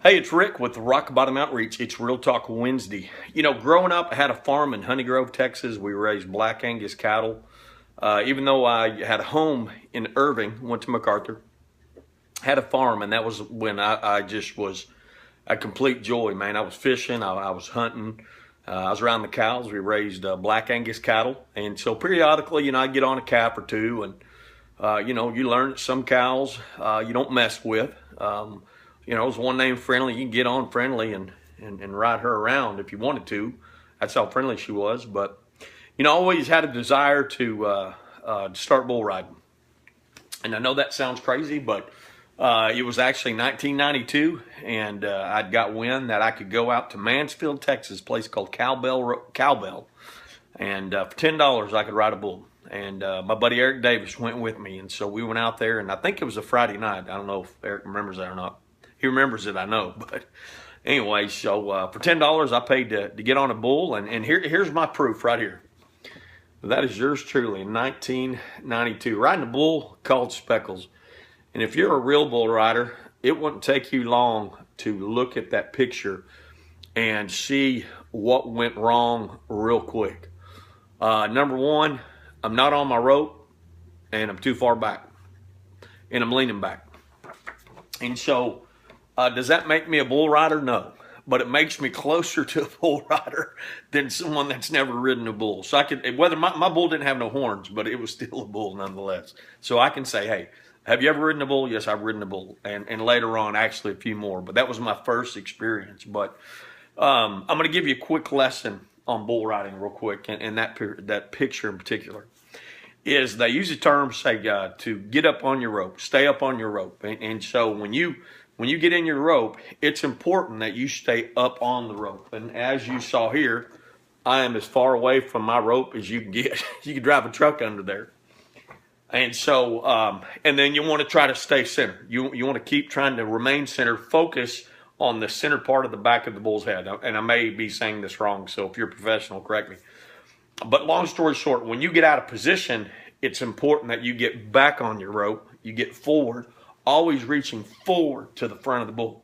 Hey, it's Rick with the Rock Bottom Outreach. It's Real Talk Wednesday. You know, growing up, I had a farm in Honey Grove, Texas. We raised Black Angus cattle. Even though I had a home in Irving, went to MacArthur, had a farm, and that was when I just was a complete joy, man. I was fishing, I was hunting, I was around the cows. We raised Black Angus cattle, and so periodically, I'd get on a calf or two, and you learn that some cows you don't mess with. It was one name Friendly. You can get on Friendly and ride her around if you wanted to. That's how friendly she was. But, I always had a desire to start bull riding. And I know that sounds crazy, but it was actually 1992, and I'd got wind that I could go out to Mansfield, Texas, a place called Cowbell. And for $10, I could ride a bull. And my buddy Eric Davis went with me. And so we went out there, and I think it was a Friday night. I don't know if Eric remembers that or not. He remembers it, I know. But anyway, so for $10, I paid to get on a bull. And here's my proof right here. That is yours truly in 1992. Riding a bull called Speckles. And if you're a real bull rider, it wouldn't take you long to look at that picture and see what went wrong real quick. Number one, I'm not on my rope, and I'm too far back, and I'm leaning back. And so, does that make me a bull rider? No. But it makes me closer to a bull rider than someone that's never ridden a bull. So I could, whether my bull didn't have no horns, but it was still a bull nonetheless. So I can say, hey, have you ever ridden a bull? Yes, I've ridden a bull. And later on, actually a few more. But that was my first experience. But I'm going to give you a quick lesson on bull riding real quick. And that picture in particular is they use the term, say, to get up on your rope, stay up on your rope. And so when you get in your rope, it's important that you stay up on the rope. And as you saw here, I am as far away from my rope as you can get. You can drive a truck under there. And so, and then you want to try to stay centered. You want to keep trying to remain centered, focus on the center part of the back of the bull's head. And I may be saying this wrong, so if you're a professional, correct me. But long story short, when you get out of position, it's important that you get back on your rope, you get forward, always reaching forward to the front of the bull.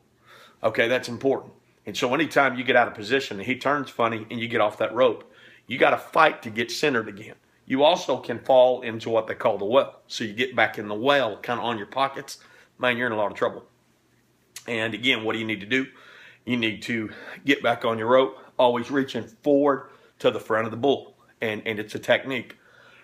Okay, that's important. And so anytime you get out of position and he turns funny and you get off that rope, you got to fight to get centered again. You also can fall into what they call the well. So you get back in the well, kind of on your pockets. Man, you're in a lot of trouble. And again, what do you need to do? You need to get back on your rope, always reaching forward to the front of the bull. And it's a technique.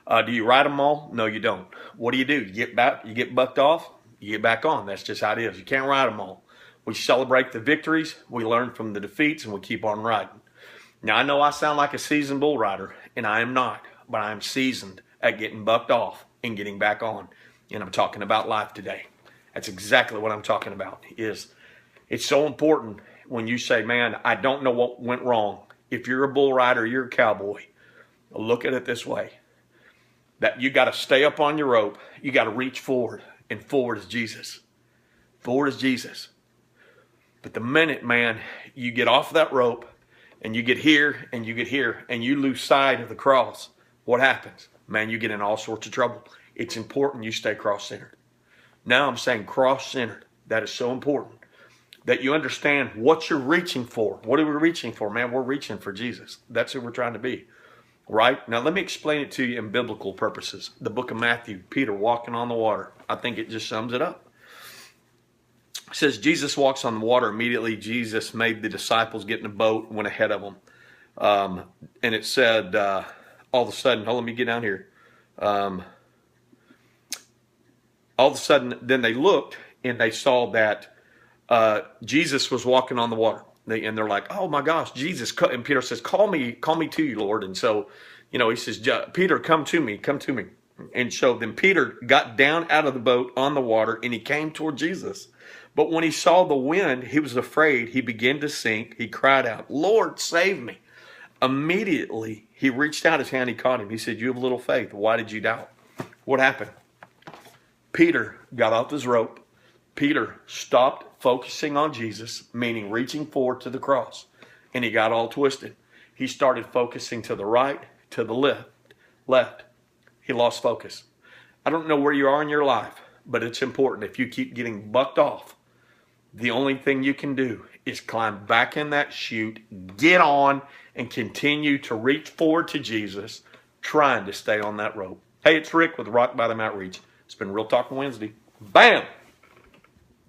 Do you ride them all? No, you don't. What do? You get back, you get bucked off, you get back on. That's just how it is. You can't ride them all. We celebrate the victories, we learn from the defeats, and we keep on riding. Now, I know I sound like a seasoned bull rider, and I am not, but I am seasoned at getting bucked off and getting back on. And I'm talking about life today. That's exactly what I'm talking about. It's so important when you say, man, I don't know what went wrong. If you're a bull rider, you're a cowboy. Look at it this way. That you got to stay up on your rope. You got to reach forward, and forward is Jesus. Forward is Jesus. But the minute, man, you get off that rope and you get here and you get here and you lose sight of the cross, what happens? Man, you get in all sorts of trouble. It's important you stay cross-centered. Now I'm saying cross-centered. That is so important that you understand what you're reaching for. What are we reaching for, man? We're reaching for Jesus. That's who we're trying to be. Right? Now, let me explain it to you in biblical purposes. The book of Matthew, Peter walking on the water. I think it just sums it up. It says, Jesus walks on the water. Immediately, Jesus made the disciples get in a boat and went ahead of them. And it said, all of a sudden, let me get down here. All of a sudden, then they looked and they saw that Jesus was walking on the water. And they're like, oh my gosh, Jesus. And Peter says, call me to you, Lord. And so, he says, Peter, come to me. And so then Peter got down out of the boat on the water and he came toward Jesus. But when he saw the wind, he was afraid. He began to sink. He cried out, Lord, save me. Immediately, he reached out his hand. He caught him. He said, you have little faith. Why did you doubt? What happened? Peter got off his rope. Peter stopped focusing on Jesus, meaning reaching forward to the cross, and he got all twisted. He started focusing to the right, to the left. He lost focus. I don't know where you are in your life, but it's important. If you keep getting bucked off, The only thing you can do is climb back in that chute, get on, and continue to reach forward to Jesus, trying to stay on that rope. Hey, it's Rick with Rock Bottom Outreach. It's been Real Talk Wednesday. Bam!